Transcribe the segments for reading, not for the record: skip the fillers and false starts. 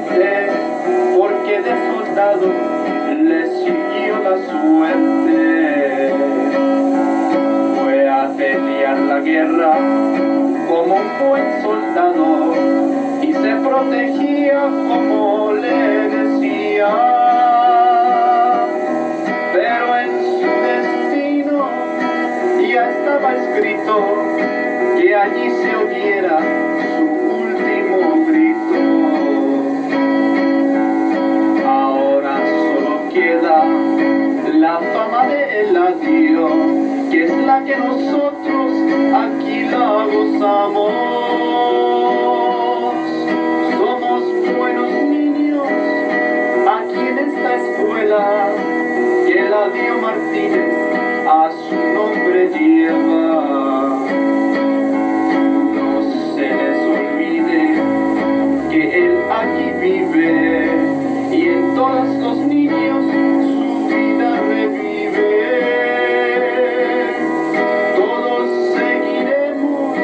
sé porque de soldado le siguió la suerte. Fue a pelear la guerra como un buen soldado y se protegía como le decía. Pero en su destino ya estaba escrito que allí se oyera su último grito. Ahora solo queda la fama de Eladio, que es la que nosotros aquí la gozamos. Somos buenos niños aquí en esta escuela, que Eladio Martínez a su nombre lleva. No se les olvide que él aquí vive y en todos los niños su vida revive. Todos seguiremos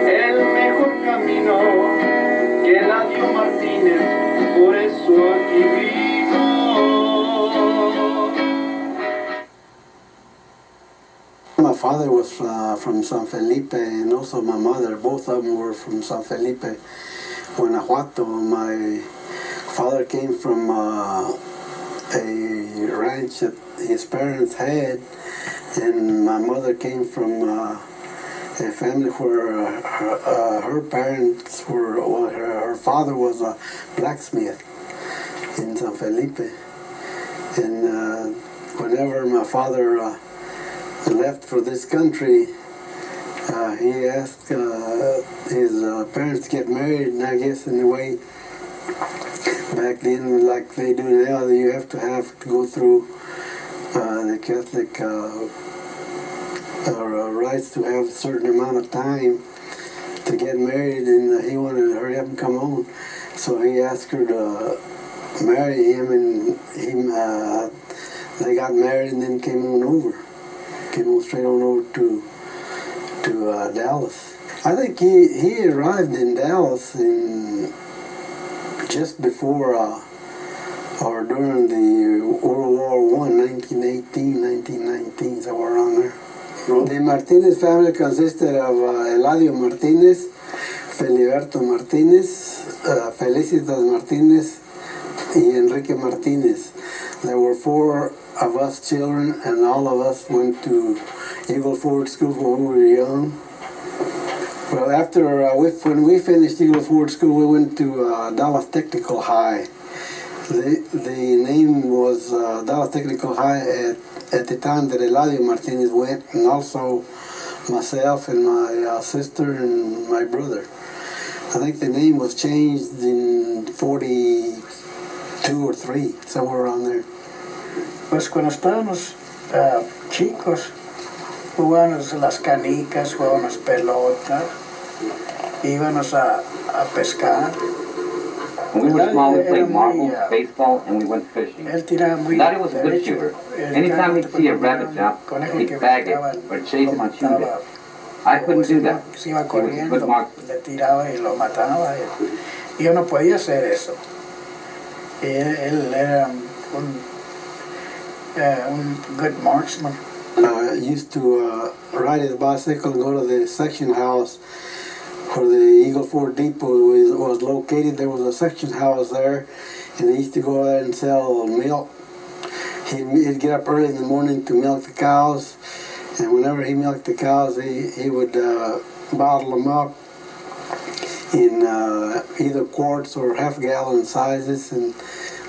el mejor camino que Eladio Martínez, por eso aquí vino. My father was from San Felipe, and also my mother. Both of them were from San Felipe, Guanajuato. My father came from a ranch that his parents had, and my mother came from a family where her parents were, well, her father was a blacksmith in San Felipe. And whenever my father left for this country, he asked his parents to get married, and I guess in a way back then, like they do now, you have to go through the Catholic rights to have a certain amount of time to get married, and he wanted to hurry up and come home, so he asked her to marry him, and they got married and then came on straight on over to Dallas. I think he arrived in Dallas in just before or during the World War I, 1918, 1919, somewhere around there. The Martinez family consisted of Eladio Martinez, Feliberto Martinez, Felicitas Martinez, and Enrique Martinez. There were 4 of us children, and all of us went to Eagle Ford School when we were young. Well, after when we finished Eagle Ford School, we went to Dallas Technical High. The name was Dallas Technical High at the time that Eladio Martinez went, and also myself and my sister and my brother. I think the name was changed in 42 or 3, somewhere around there. Pues cuando estábamos chicos, jugábamos las canicas, jugábamos pelota, íbamos a pescar. When we were small, we played marbles, baseball, and we went fishing. Daddy was a good shooter. Anytime he'd see a rabbit jump, he'd bag it, or chase it and shoot it. I couldn't do that. He was a good marksman. Le tiraba y lo mataba. Y yo no podía hacer eso. Y él era un good marksman. I used to ride his bicycle and go to the section house where the Eagle Ford Depot was located. There was a section house there, and he used to go there and sell milk. He'd get up early in the morning to milk the cows, and whenever he milked the cows, he would bottle them up in either quarts or half-gallon sizes, and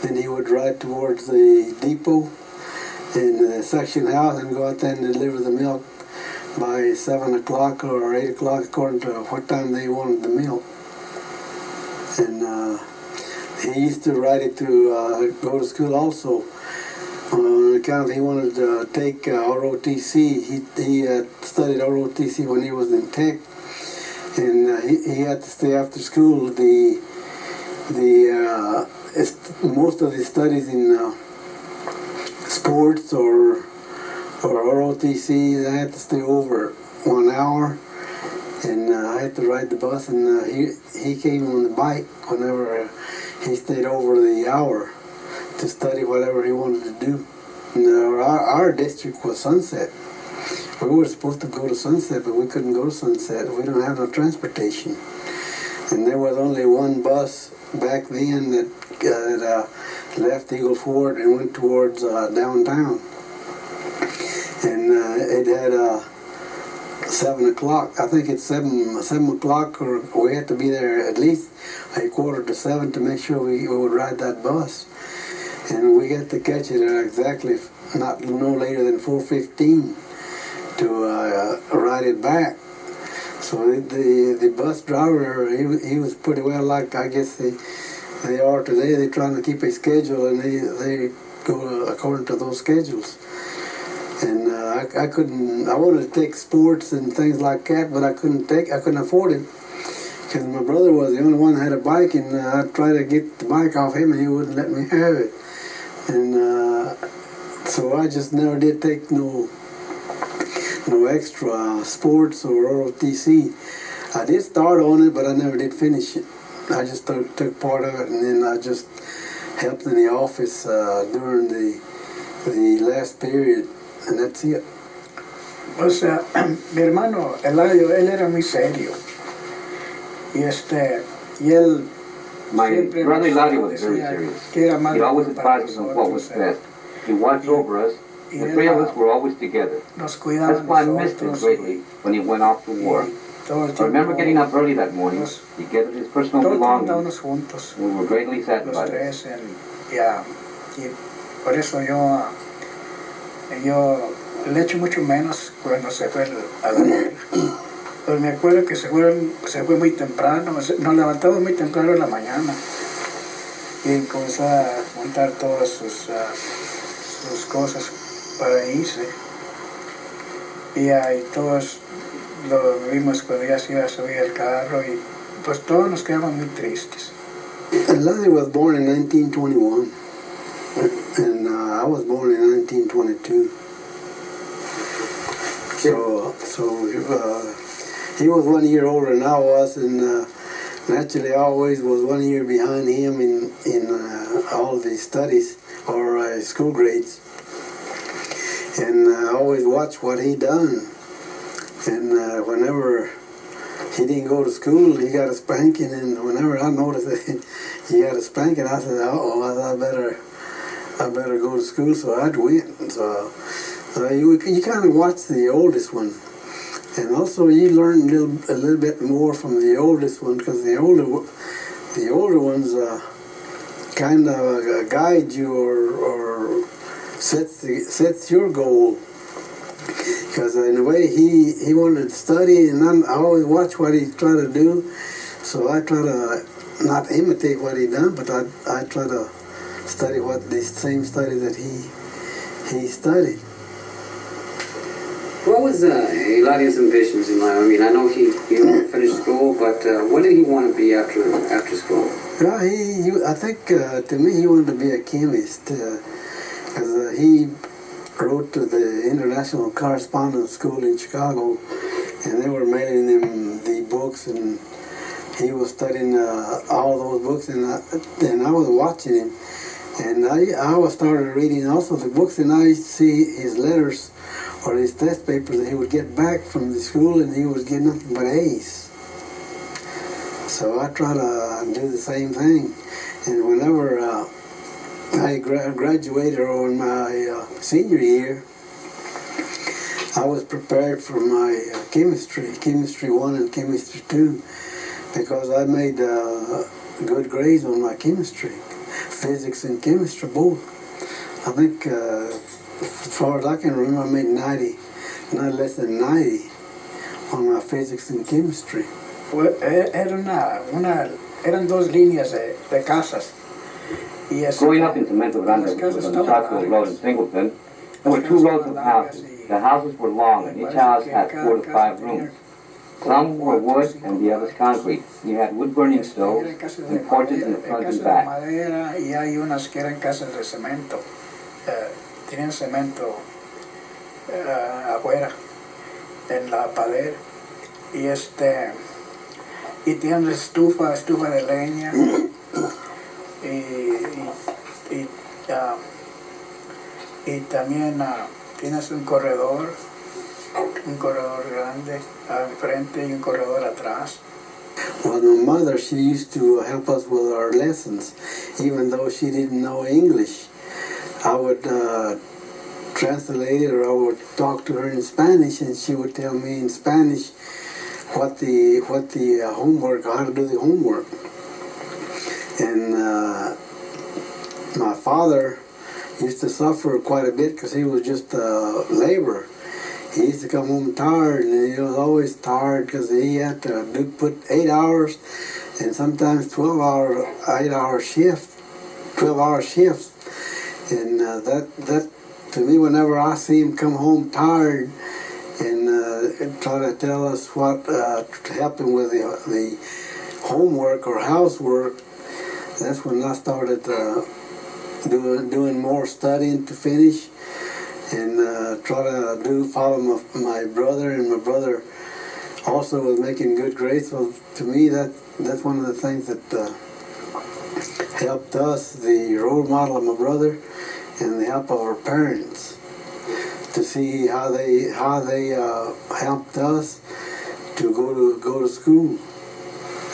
then he would ride towards the depot in the section house and go out there and deliver the milk by 7 o'clock or 8 o'clock, according to what time they wanted the milk. And he used to ride it to go to school also. On account he wanted to take ROTC. He had studied ROTC when he was in Tech, and he had to stay after school. Most of his studies in sports or ROTC, I had to stay over 1 hour, and I had to ride the bus, and he came on the bike whenever he stayed over the hour to study whatever he wanted to do. Now, our district was Sunset. We were supposed to go to Sunset, but we couldn't go to Sunset. We don't have no transportation. And there was only one bus back then that left Eagle Ford and went towards downtown. And it had 7 o'clock. I think it's 7 o'clock, or we had to be there at least a quarter to 7 to make sure we would ride that bus. And we got to catch it at exactly no later than 4:15 to ride it back. So the bus driver, he was pretty well like, I guess they are today. They're trying to keep a schedule, and they go according to those schedules. And I couldn't. I wanted to take sports and things like that, but I couldn't afford it because my brother was the only one that had a bike, and I tried to get the bike off him, and he wouldn't let me have it. And so I just never did take no extra sports or ROTC. I did start on it, but I never did finish it. I just took part of it, and then I just helped in the office during the last period, and that's it. O sea, mi hermano Eladio, él era muy serio. Y él My brother Eladio was very serious. He always advised us on what was best. He watched over us. The three of us were always together. That's why I missed him greatly when he went off to war. I remember getting up early that morning. He gathered his personal belongings. We were greatly saddened by this. Y por eso yo le echo mucho menos cuando se fue a la guerra. Pues me acuerdo que se fue muy temprano, nos levantamos muy temprano en la mañana y comenzó a montar todas sus cosas para irse. Y ahí todos lo vimos cuando ya se iba a subir el carro y pues todos nos quedamos muy tristes. Eladio was born in 1921, and I was born in 1922. So he was 1 year older than I was, and naturally I always was 1 year behind him in all the studies or school grades. And I always watched what he done. And whenever he didn't go to school, he got a spanking. And whenever I noticed that he got a spanking, I said, I better go to school. So I'd went. So you kind of watch the oldest one. And also you learn a little bit more from the oldest one, because the older ones kind of guide you or sets your goal. Because in a way he wanted to study, and I always watch what he tried to do. So I try to not imitate what he done, but I try to study the same study that he studied. What was Eladio's ambitions in life? I mean, I know he finished school, but what did he want to be after school? Well, I think to me he wanted to be a chemist, because he wrote to the International Correspondence School in Chicago, and they were mailing him the books, and he was studying all those books, and I was watching him, and I started reading also the books, and I see his letters or his test papers that he would get back from the school, and he was getting nothing but A's. So I try to do the same thing, and whenever I graduated on my senior year, I was prepared for my chemistry 1 and chemistry 2, because I made good grades on my chemistry, physics and chemistry both. I think as far as I can remember, I made 90, not less than 90 on my physics and chemistry. Eran dos líneas de casas. Growing up in Cemento Grande, which was on the Southfield Road in Singleton, there were 2 rows of houses. The houses were long, and each house had 4 to 5 rooms. Some were wood and the others concrete. You had wood-burning stoves and porches in the front and back. Y hay unas que eran casas de cemento. Tenían cemento afuera, en la pared. Y tienen estufa de leña. y también tienes un corredor grande al frente y un corredor atrás. Well, my mother, she used to help us with our lessons, even though she didn't know English. I would translate it, or I would talk to her in Spanish, and she would tell me in Spanish what the homework, how to do the homework. And my father used to suffer quite a bit because he was just a laborer. He used to come home tired, and he was always tired because he had to put 8 hours and sometimes 12-hour shifts. And that to me, whenever I see him come home tired and try to tell us what to help him with the homework or housework, that's when I started doing more studying to finish, and try to follow my brother, and my brother also was making good grades. So to me, that's one of the things that helped us, the role model of my brother and the help of our parents, to see how they helped us to go to school.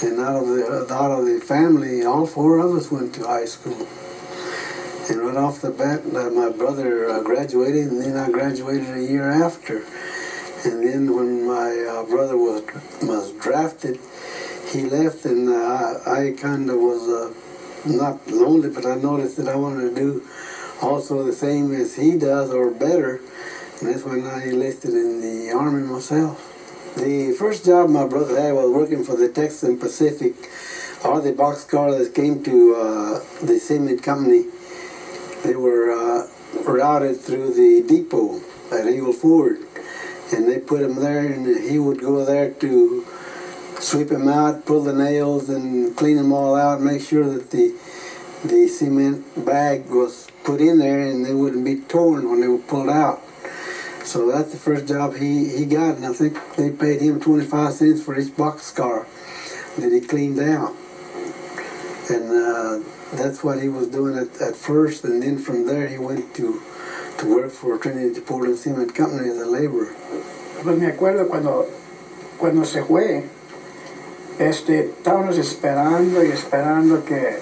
And out of the family, all 4 of us went to high school. And right off the bat, my brother graduated, and then I graduated a year after. And then when my brother was drafted, he left, and I kind of was not lonely, but I noticed that I wanted to do also the same as he does, or better. And that's when I enlisted in the Army myself. The first job my brother had was working for the Texas Pacific, or the boxcar that came to the cement company. They were routed through the depot at Eagle Ford, and they put him there, and he would go there to sweep them out, pull the nails, and clean them all out, make sure that the cement bag was put in there and they wouldn't be torn when they were pulled out. So that's the first job he got, and I think they paid him 25 cents for each boxcar that he cleaned out. And that's what he was doing at first, and then from there he went to work for Trinity Portland Cement Company as a laborer. Pues me acuerdo cuando se fue, estábamos esperando que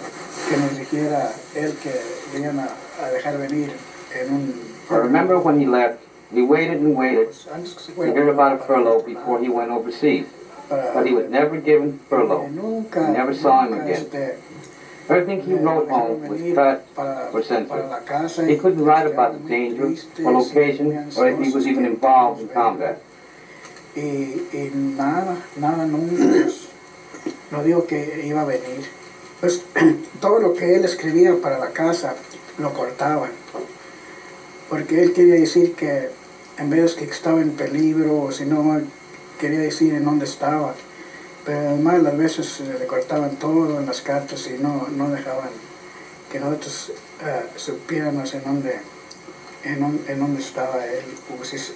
nos dijera él que iban a dejar venir en un... I remember when he left, we waited and waited to hear about a furlough before he went overseas. But he was never given furlough. We never saw him again. Everything he wrote home was cut or censored. He couldn't write about the danger or location, or if he was even involved in combat. Y nada nunca nos dijo que iba a venir. Pues todo lo que él escribía para la casa lo cortaban, porque él quería decir que en vez que estaba en peligro, o si no, quería decir en dónde estaba. Pero además las veces le cortaban todo en las cartas y no dejaban que nosotros supiéramos en dónde estaba él,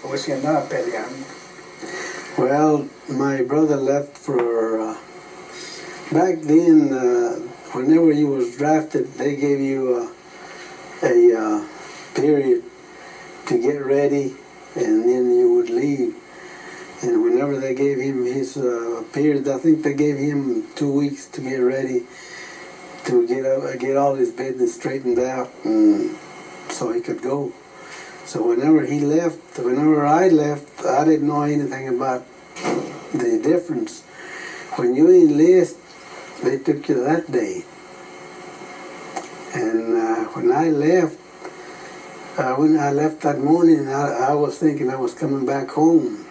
o si andaba peleando. Well, my brother left for back then. Whenever you was drafted, they gave you a period to get ready, and then you would leave. And whenever they gave him his period, I think they gave him 2 weeks to get ready, to get all his business straightened out, and so he could go. So whenever I left, I didn't know anything about the difference. When you enlist, they took you that day. And when I left that morning, I was thinking I was coming back home.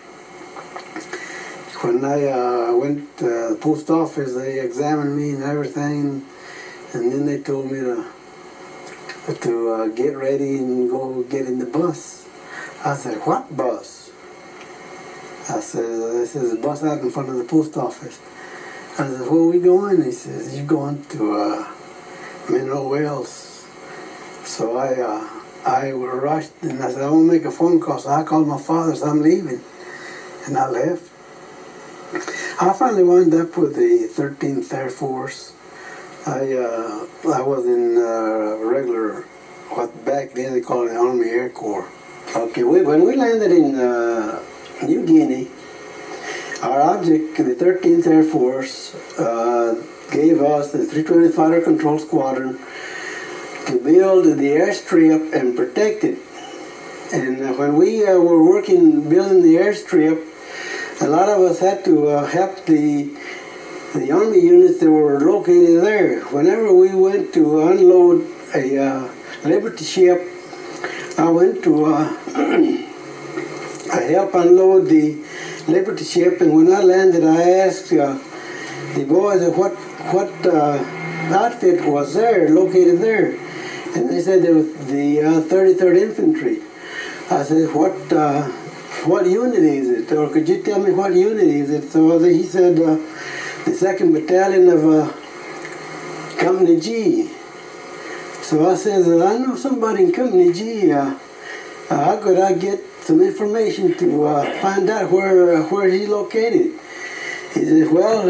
When I went to the post office, they examined me and everything, and then they told me to get ready and go get in the bus. I said, "What bus?" I said, "This is a bus out in front of the post office." I said, "Where are we going?" He says, "You're going to Mineral Wells." So I rushed, and I said, "I want to make a phone call." So I called my father, so I'm leaving, and I left. I finally wound up with the 13th Air Force I was in regular, what back then they called the Army Air Corps. Okay, when we landed in New Guinea, our object, the 13th Air Force, gave us the 320 Fighter Control Squadron to build the airstrip and protect it. And when we were working building the airstrip, a lot of us had to help the Army units that were located there. Whenever we went to unload a Liberty ship, I went to I helped unload the Liberty ship, and when I landed, I asked the boys what outfit was there, located there, and they said it was the 33rd Infantry. I said, what unit is it, or could you tell me what unit is it? So he said, the 2nd Battalion of Company G. So I said, I know somebody in Company G. How could I get some information to find out where he's located? He says, well,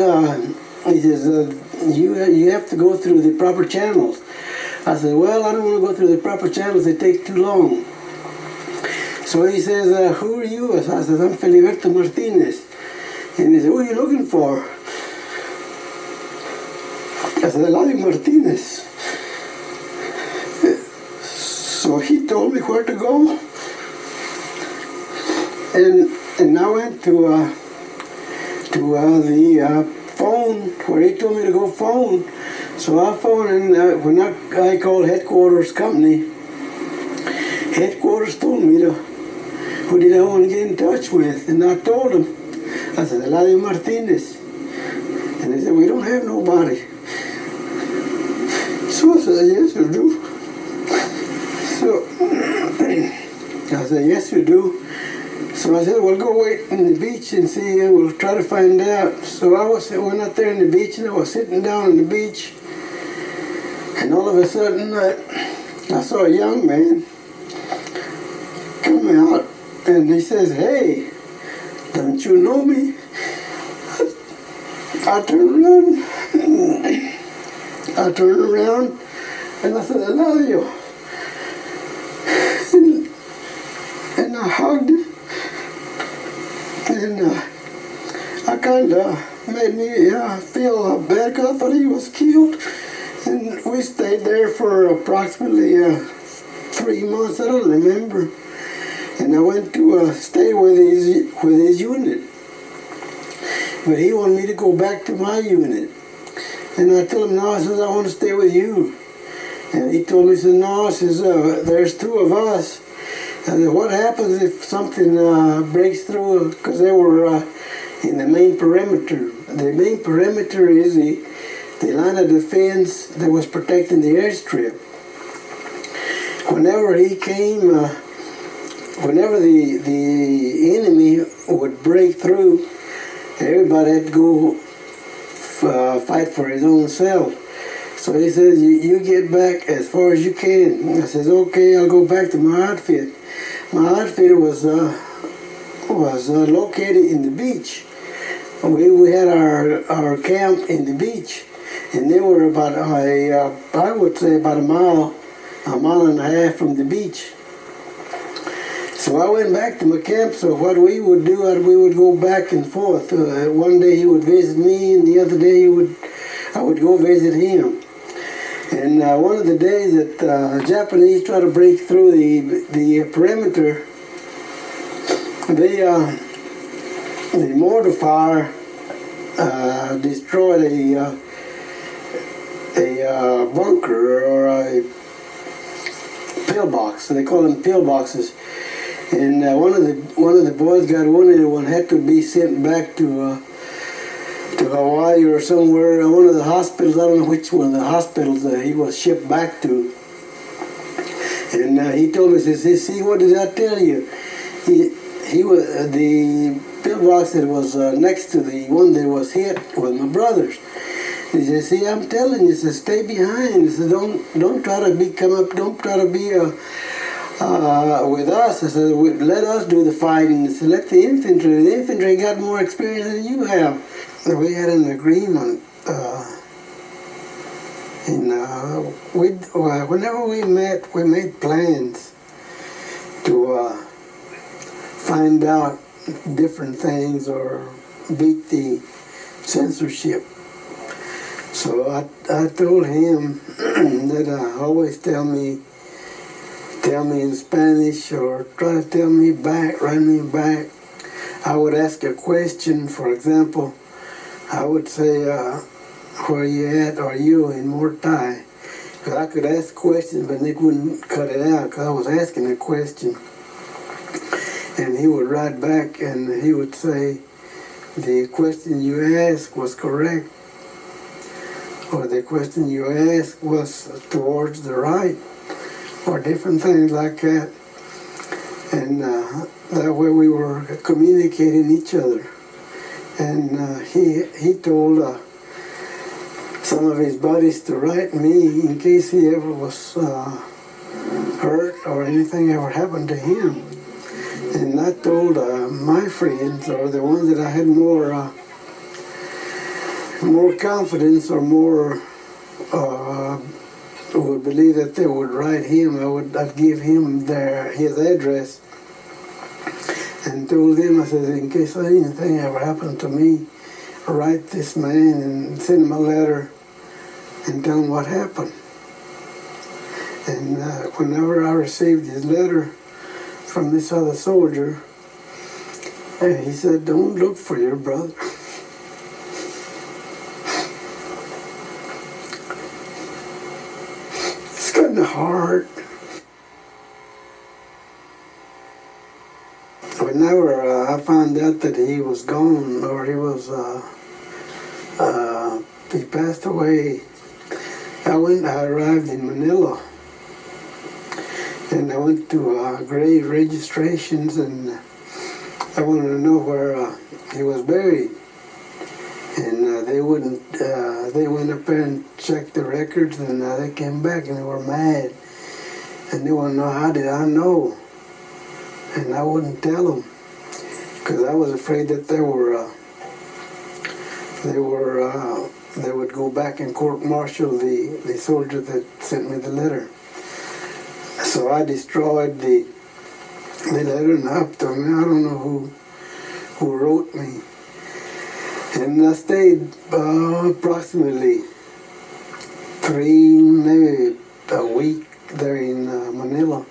he says, you have to go through the proper channels. I said, well, I don't want to go through the proper channels. It takes too long. So he says, who are you? I said, I'm Feliberto Martinez. And he said, who are you looking for? I said, Eladio Martinez. So he told me where to go. And I went to the phone where he told me to go phone. So I phoned, and when I called headquarters company, headquarters told me who did I want to get in touch with, and I told them. I said, Eladio Martinez. And they said, we don't have nobody. So I said, yes, you do. So I said, yes, you do. So I said, well, go wait on the beach and see, and we'll try to find out. So went out there on the beach, and I was sitting down on the beach, and all of a sudden, I saw a young man come out, and he says, hey, don't you know me? I turned around, and I said, Eladio. And I hugged him, and I kind of made me feel bad because I thought he was killed. And we stayed there for approximately 3 months, I don't remember. And I went to stay with his unit. But he wanted me to go back to my unit. And I told him, no, I said, I want to stay with you. And he told me, he said, no, says, there's 2 of us. I said, what happens if something breaks through? Because they were in the main perimeter. The main perimeter is the line of defense that was protecting the airstrip. Whenever he came, whenever the enemy would break through, everybody had to go fight for his own self. So he says, you get back as far as you can. I says, okay, I'll go back to my outfit. My outfit was located in the beach. We had our camp in the beach, and they were about I would say about a mile and a half from the beach. So I went back to my camp. So what we would do, we would go back and forth. One day he would visit me, and the other day I would go visit him. And one of the days that Japanese tried to break through the perimeter, the mortar fire destroyed a bunker or a pillbox. So they call them pillboxes. And one of the boys got wounded and had to be sent back to Hawaii or somewhere. One of the hospitals, I don't know which one of the hospitals he was shipped back to. And he told me, he says, see, what did I tell you? He was the pillbox that was next to the one that was hit was my brother's. He says, see, I'm telling you, he says, stay behind. He says, don't try to don't try to be with us. I said, let us do the fighting. I said, let the infantry got more experience than you have. We had an agreement whenever we met, we made plans to find out different things or beat the censorship. So I told him that always tell me in Spanish or try to tell me back, write me back. I would ask a question, for example, I would say, where you at, are you in Mortai? Because I could ask questions, but they wouldn't cut it out because I was asking a question. And he would write back and he would say, the question you asked was correct, or the question you asked was towards the right, or different things like that. And that way we were communicating each other. And he told some of his buddies to write me in case he ever was hurt or anything ever happened to him. And I told my friends, or the ones that I had more confidence or more would believe that they would write him, I'd give him his address and told them, I said, in case anything ever happened to me, write this man and send him a letter and tell him what happened. And whenever I received his letter from this other soldier, he said, don't look for your brother. It's kind of hard. Whenever I found out that he was gone, or he passed away, I arrived in Manila, and I went to grave registrations, and I wanted to know where he was buried. And they went up there and checked the records, and they came back and they were mad. And they wanted to know, how did I know? And I wouldn't tell them, because I was afraid that they would go back and court-martial the soldier that sent me the letter. So I destroyed the letter and up to me. I don't know who wrote me. And I stayed approximately maybe a week there in Manila,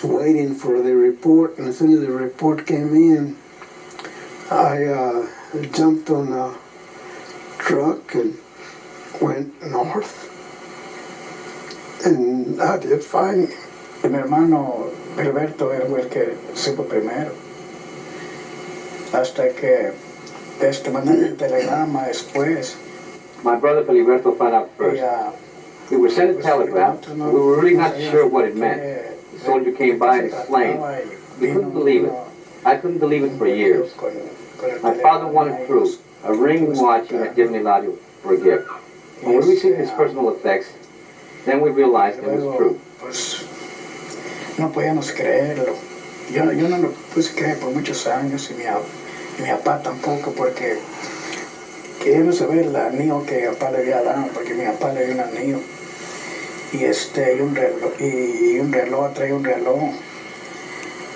waiting for the report. And as soon as the report came in, I jumped on a truck and went north. And I did find him. Mi hermano Gilberto era el que supo primero, hasta que mandaron el telegrama después. My brother Filiberto found out first. We were sent a telegram. We were really not sure what it meant. The soldier came by and explained. We couldn't believe it. I couldn't believe it for years. My father wanted proof. A ring watch he had given Eladio for a gift. When we received his personal effects, then we realized it was true. Pues no podíamos creerlo. Yo no lo puse creer por muchos años, y mi papá tampoco, porque queríamos saber el anillo que mi papá le había dado, porque mi papá le dio un anillo y un reloj, traía un reloj.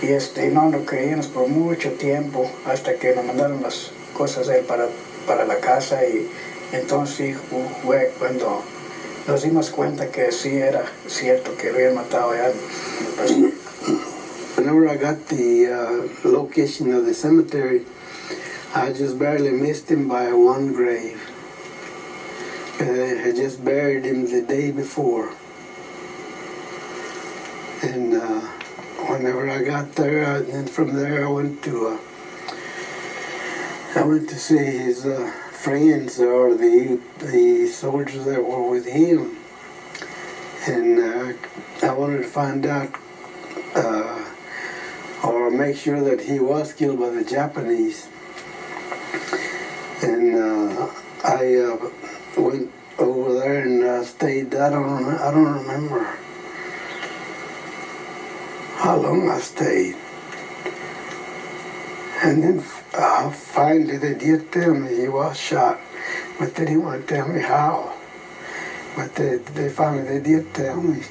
Y no lo creíamos por mucho tiempo, hasta que nos mandaron las cosas de él para la casa, y entonces fue cuando nos dimos cuenta que sí era cierto que habían matado a alguien. Whenever I got the location of the cemetery, I just barely missed him by one grave. They had just buried him the day before. And whenever I got there, and from there I went to see his friends, or the soldiers that were with him, and I wanted to find out or make sure that he was killed by the Japanese. And I went over there and stayed. I don't remember how long I stayed. And then finally they did tell me he was shot, but they didn't want to tell me how. But they finally did tell me.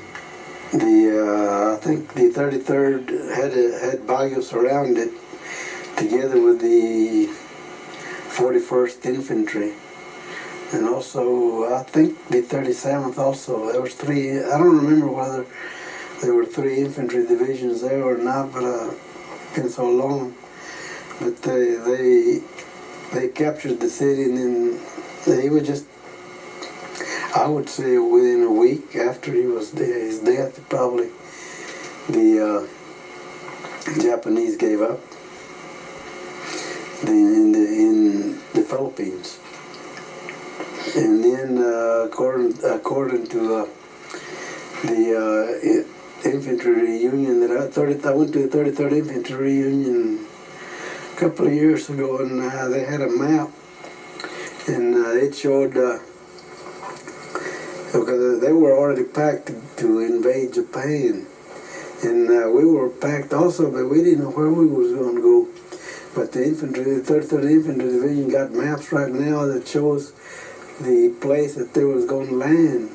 I think the 33rd had barrios surrounded together with the 41st Infantry. And also, I think the 37th also. There was three, I don't remember whether there were three infantry divisions there or not, but it's been so long. But they captured the city, and then they were just, I would say within a week after his death, probably, the Japanese gave up in the Philippines. And then, according to the infantry reunion that I went to the 33rd Infantry reunion a couple of years ago, and they had a map, and it showed because they were already packed to invade Japan, and we were packed also, but we didn't know where we was going to go. But the 33rd Infantry Division got maps right now that shows the place that they was going to land,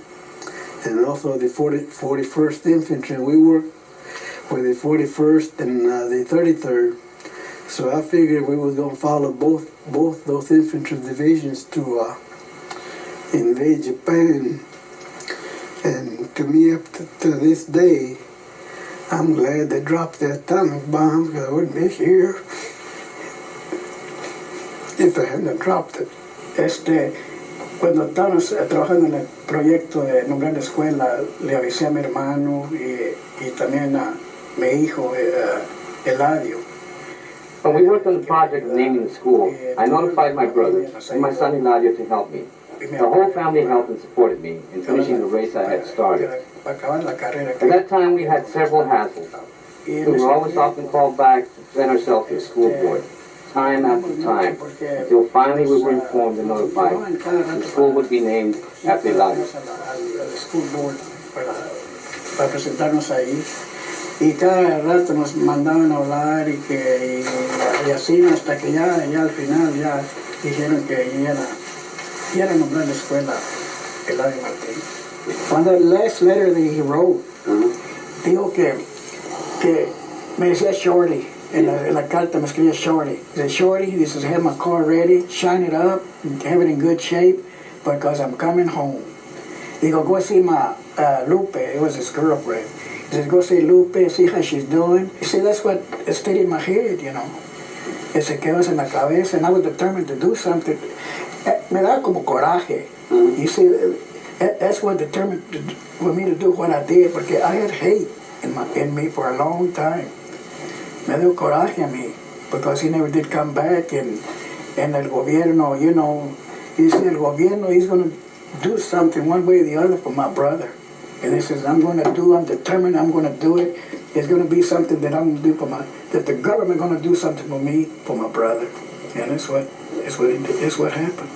and also the 41st Infantry. We worked with the 41st and the 33rd, so I figured we was going to follow both those infantry divisions to invade Japan. And to me, up to this day, I'm glad they dropped the atomic bomb, because I wouldn't be here if they hadn't dropped it. Cuando estábamos trabajando en el proyecto de nombrar la escuela, le avisé a mi hermano y también a mi hijo, Eladio. When we worked on the project of naming the school, I notified my brothers and my son Eladio to help me. The whole family helped and supported me in finishing the race I had started. At that time, we had several hassles. We were always often called back to present ourselves to the school board, time after time, until finally we were informed and notified the school would be named after Eladio. Para presentarnos ahí, y cada rato nos mandaban a hablar y así hasta que ya al final ya dijeron que iban a nombrar la escuela Eladio Martínez. Cuando el last letter that he wrote, dijo que me decía Shorty. En la carta me escribía Shorty. He said, Shorty, he says, have my car ready, shine it up, have it in good shape, because I'm coming home. Digo, go see my Lupe, it was his girlfriend. He said, go see Lupe, see how she's doing. You see, that's what stayed in my head, you know. Se quedó en la cabeza, and I was determined to do something. Me da como coraje. You see, that's what determined for me to do what I did, because I had hate in me for a long time. Me dio coraje a mí, because he never did come back, and el gobierno, you know, he said, el gobierno, he's going to do something one way or the other for my brother. And he says, I'm determined, I'm going to do it. It's going to be something that I'm going to do that the government going to do something for me, for my brother. And that's what happened.